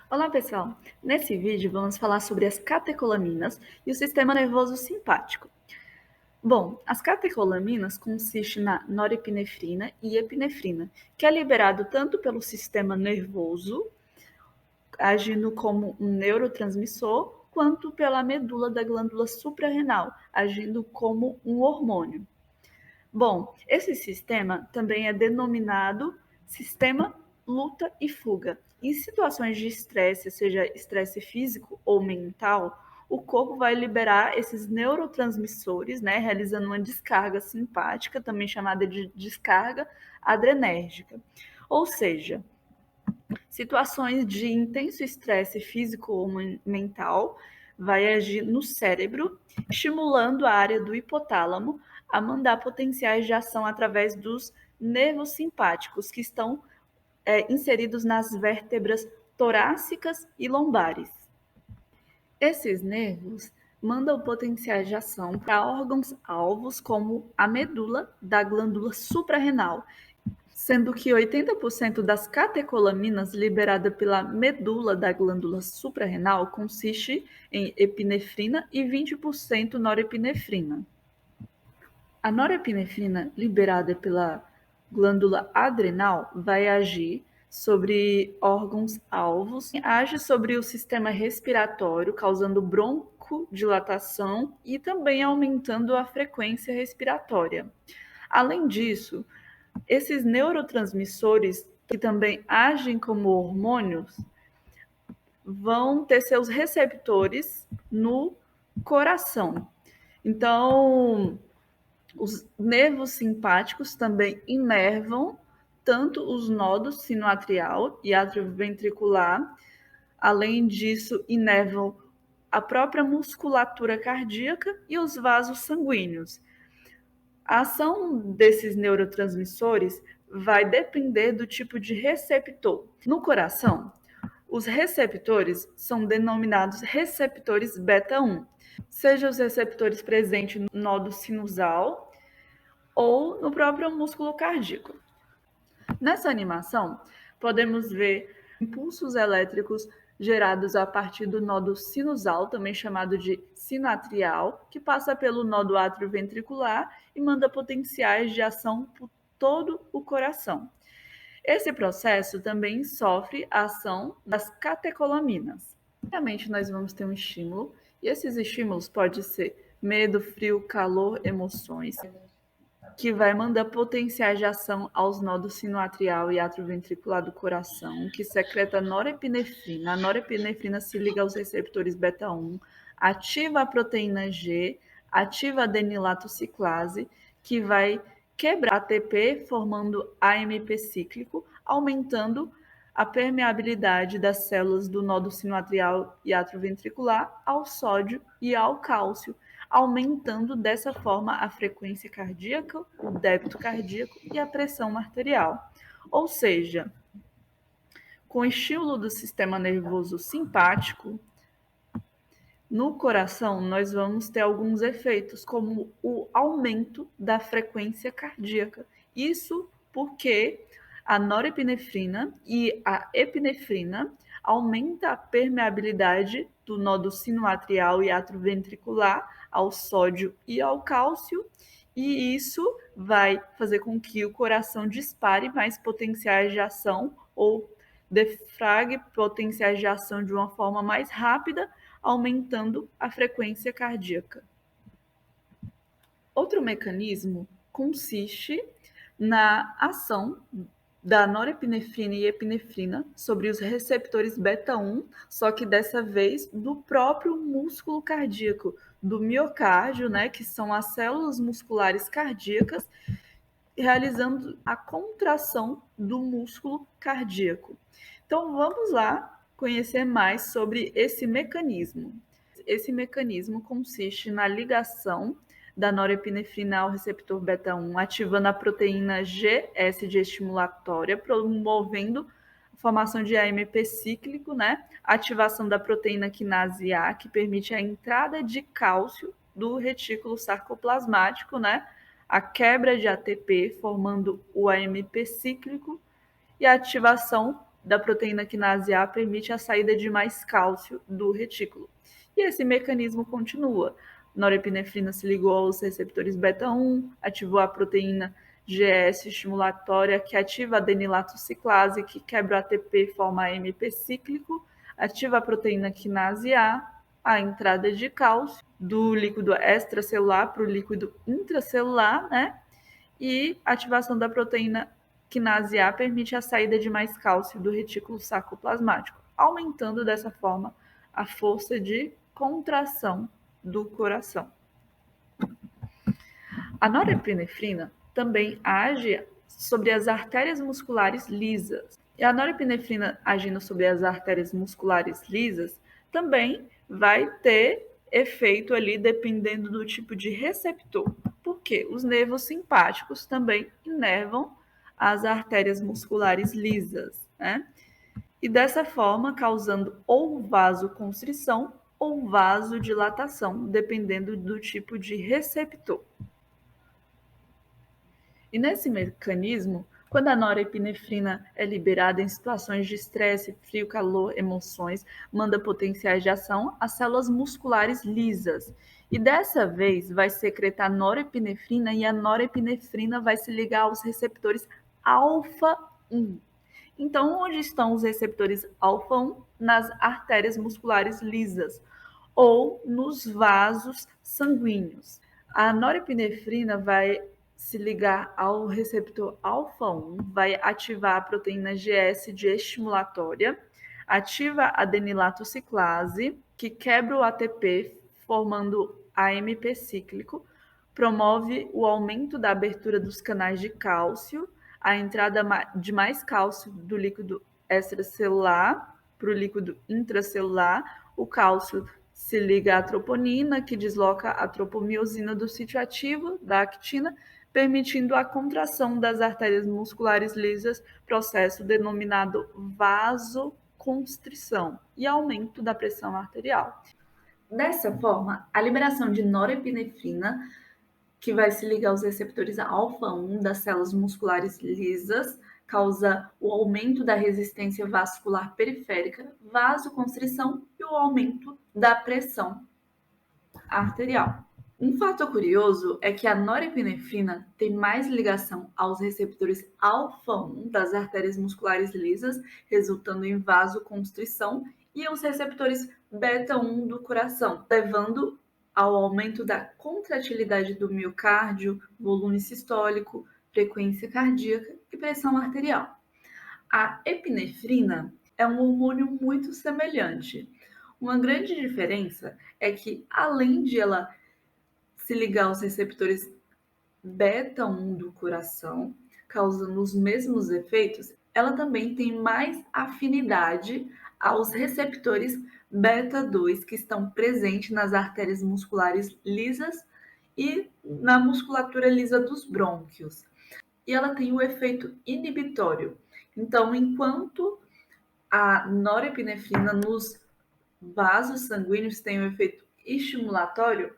Olá, pessoal! Nesse vídeo vamos falar sobre as catecolaminas e o sistema nervoso simpático. Bom, as catecolaminas consistem na norepinefrina e epinefrina, que é liberado tanto pelo sistema nervoso, agindo como um neurotransmissor, quanto pela medula da glândula suprarrenal, agindo como um hormônio. Bom, esse sistema também é denominado sistema luta e fuga. Em situações de estresse, seja estresse físico ou mental, o corpo vai liberar esses neurotransmissores, né, realizando uma descarga simpática, também chamada de descarga adrenérgica. Ou seja, situações de intenso estresse físico ou mental vai agir no cérebro, estimulando a área do hipotálamo a mandar potenciais de ação através dos nervos simpáticos que estão inseridos nas vértebras torácicas e lombares. Esses nervos mandam potenciais de ação para órgãos-alvos como a medula da glândula suprarrenal, sendo que 80% das catecolaminas liberada pela medula da glândula suprarrenal consiste em epinefrina e 20% norepinefrina. A norepinefrina liberada pela glândula adrenal vai agir sobre órgãos-alvos, age sobre o sistema respiratório, causando broncodilatação e também aumentando a frequência respiratória. Além disso, esses neurotransmissores, que também agem como hormônios, vão ter seus receptores no coração. Então, os nervos simpáticos também inervam tanto os nodos sinoatrial e atrioventricular, além disso, inervam a própria musculatura cardíaca e os vasos sanguíneos. A ação desses neurotransmissores vai depender do tipo de receptor. No coração, os receptores são denominados receptores beta-1, seja os receptores presentes no nodo sinusal ou no próprio músculo cardíaco. Nessa animação, podemos ver impulsos elétricos gerados a partir do nodo sinusal, também chamado de sinatrial, que passa pelo nodo atrioventricular e manda potenciais de ação por todo o coração. Esse processo também sofre a ação das catecolaminas. Primeiramente, nós vamos ter um estímulo, e esses estímulos podem ser medo, frio, calor, emoções, que vai mandar potenciais de ação aos nodos sinoatrial e atrioventricular do coração, que secreta norepinefrina. A norepinefrina se liga aos receptores beta-1, ativa a proteína G, ativa a adenilato ciclase, que vai quebrar ATP, formando AMP cíclico, aumentando a permeabilidade das células do nodo sinoatrial e atrioventricular ao sódio e ao cálcio, aumentando dessa forma a frequência cardíaca, o débito cardíaco e a pressão arterial. Ou seja, com o estímulo do sistema nervoso simpático, no coração nós vamos ter alguns efeitos, como o aumento da frequência cardíaca. Isso porque a norepinefrina e a epinefrina aumenta a permeabilidade do nodo sinoatrial e atrioventricular ao sódio e ao cálcio, e isso vai fazer com que o coração dispare mais potenciais de ação ou defrague potenciais de ação de uma forma mais rápida, aumentando a frequência cardíaca. Outro mecanismo consiste na ação da norepinefrina e epinefrina sobre os receptores beta-1, só que dessa vez do próprio músculo cardíaco, do miocárdio, né, que são as células musculares cardíacas, realizando a contração do músculo cardíaco. Então vamos lá conhecer mais sobre esse mecanismo. Esse mecanismo consiste na ligação da norepinefrina ao receptor beta-1, ativando a proteína GS de estimulatória, promovendo a formação de AMP cíclico, né? Ativação da proteína quinase A, que permite a entrada de cálcio do retículo sarcoplasmático, né? A quebra de ATP, formando o AMP cíclico, e a ativação da proteína quinase A permite a saída de mais cálcio do retículo. E esse mecanismo continua. Norepinefrina se ligou aos receptores beta-1, ativou a proteína GS estimulatória, que ativa a adenilato ciclase, que quebra o ATP e forma AMP cíclico, ativa a proteína quinase a entrada de cálcio do líquido extracelular para o líquido intracelular, né? E a ativação da proteína quinase A permite a saída de mais cálcio do retículo sarcoplasmático, aumentando dessa forma a força de contração do coração. A norepinefrina também age sobre as artérias musculares lisas. E a norepinefrina agindo sobre as artérias musculares lisas também vai ter efeito ali dependendo do tipo de receptor. Porque os nervos simpáticos também inervam as artérias musculares lisas, né? E dessa forma causando ou vasoconstrição ou vasodilatação, dependendo do tipo de receptor. E nesse mecanismo, quando a norepinefrina é liberada em situações de estresse, frio, calor, emoções, manda potenciais de ação às células musculares lisas. E dessa vez vai secretar norepinefrina e a norepinefrina vai se ligar aos receptores alfa-1. Então, onde estão os receptores alfa-1? Nas artérias musculares lisas ou nos vasos sanguíneos. A norepinefrina vai se ligar ao receptor alfa-1, vai ativar a proteína GS de estimulatória, ativa a adenilato ciclase, que quebra o ATP, formando AMP cíclico, promove o aumento da abertura dos canais de cálcio, a entrada de mais cálcio do líquido extracelular para o líquido intracelular. O cálcio se liga à troponina, que desloca a tropomiosina do sítio ativo da actina, permitindo a contração das artérias musculares lisas, processo denominado vasoconstrição, e aumento da pressão arterial. Dessa forma, a liberação de norepinefrina, que vai se ligar aos receptores alfa-1 das células musculares lisas, causa o aumento da resistência vascular periférica, vasoconstrição e o aumento da pressão arterial. Um fato curioso é que a norepinefrina tem mais ligação aos receptores alfa-1 das artérias musculares lisas, resultando em vasoconstrição, e aos receptores beta-1 do coração, levando ao aumento da contratilidade do miocárdio, volume sistólico, frequência cardíaca e pressão arterial. A epinefrina é um hormônio muito semelhante. Uma grande diferença é que, além de ela se ligar aos receptores beta-1 do coração, causando os mesmos efeitos, ela também tem mais afinidade aos receptores beta-2 que estão presentes nas artérias musculares lisas e na musculatura lisa dos brônquios. E ela tem o efeito inibitório. Então, enquanto a norepinefrina nos vasos sanguíneos tem o efeito estimulatório,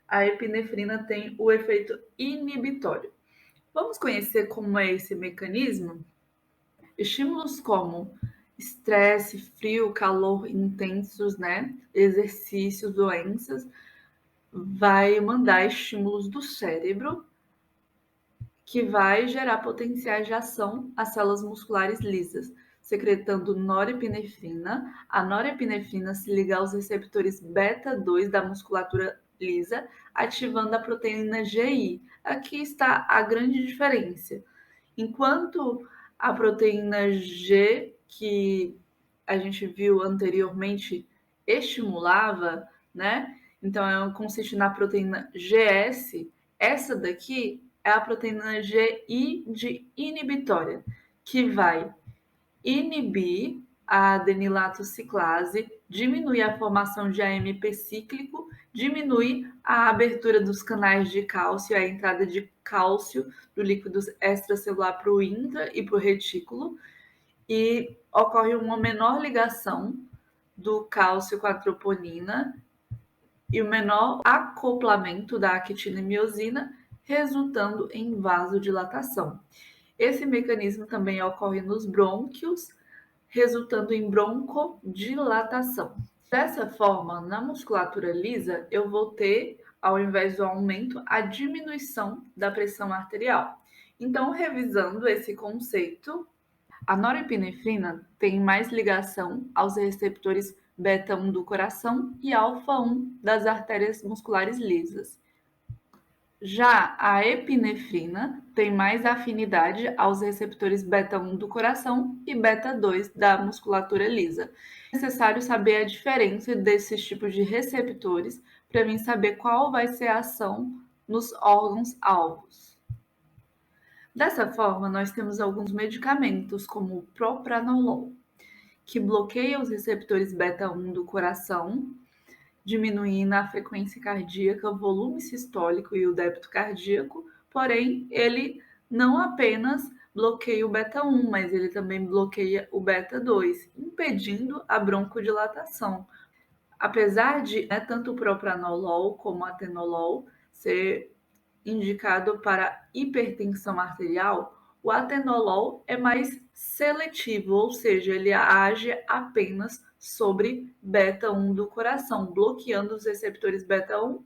a epinefrina tem o efeito inibitório. Vamos conhecer como é esse mecanismo? Estímulos como estresse, frio, calor intensos, né? Exercícios, doenças, vai mandar estímulos do cérebro que vai gerar potenciais de ação às células musculares lisas, secretando norepinefrina. A norepinefrina se liga aos receptores beta-2 da musculatura lisa, ativando a proteína GI. Aqui está a grande diferença. Enquanto a proteína G, que a gente viu anteriormente, estimulava, né? Então, consiste na proteína GS. Essa daqui é a proteína GI de inibitória, que vai inibir a adenilato ciclase, diminuir a formação de AMP cíclico, diminuir a abertura dos canais de cálcio, a entrada de cálcio do líquido extracelular para o intra e para o retículo, e ocorre uma menor ligação do cálcio com a troponina e o menor acoplamento da actina e miosina, resultando em vasodilatação. Esse mecanismo também ocorre nos brônquios, resultando em broncodilatação. Dessa forma, na musculatura lisa, eu vou ter, ao invés do aumento, a diminuição da pressão arterial. Então, revisando esse conceito, a norepinefrina tem mais ligação aos receptores beta-1 do coração e alfa-1 das artérias musculares lisas. Já a epinefrina tem mais afinidade aos receptores beta-1 do coração e beta-2 da musculatura lisa. É necessário saber a diferença desses tipos de receptores para mim saber qual vai ser a ação nos órgãos-alvos. Dessa forma, nós temos alguns medicamentos, como o propranolol, que bloqueia os receptores beta-1 do coração, diminuindo a frequência cardíaca, o volume sistólico e o débito cardíaco, porém, ele não apenas bloqueia o beta-1, mas ele também bloqueia o beta-2, impedindo a broncodilatação. Apesar de tanto o propranolol como o atenolol ser indicado para hipertensão arterial, o atenolol é mais seletivo, ou seja, ele age apenas sobre beta-1 do coração, bloqueando os receptores beta-1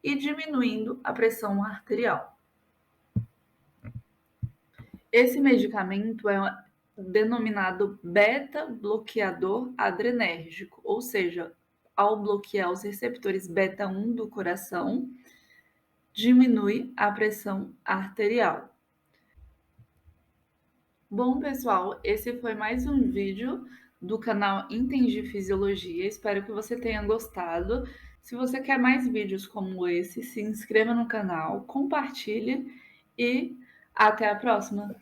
e diminuindo a pressão arterial. Esse medicamento é denominado beta-bloqueador adrenérgico, ou seja, ao bloquear os receptores beta-1 do coração, diminui a pressão arterial. Bom, pessoal, esse foi mais um vídeo do canal Entendi Fisiologia. Espero que você tenha gostado. Se você quer mais vídeos como esse, se inscreva no canal, compartilhe e até a próxima!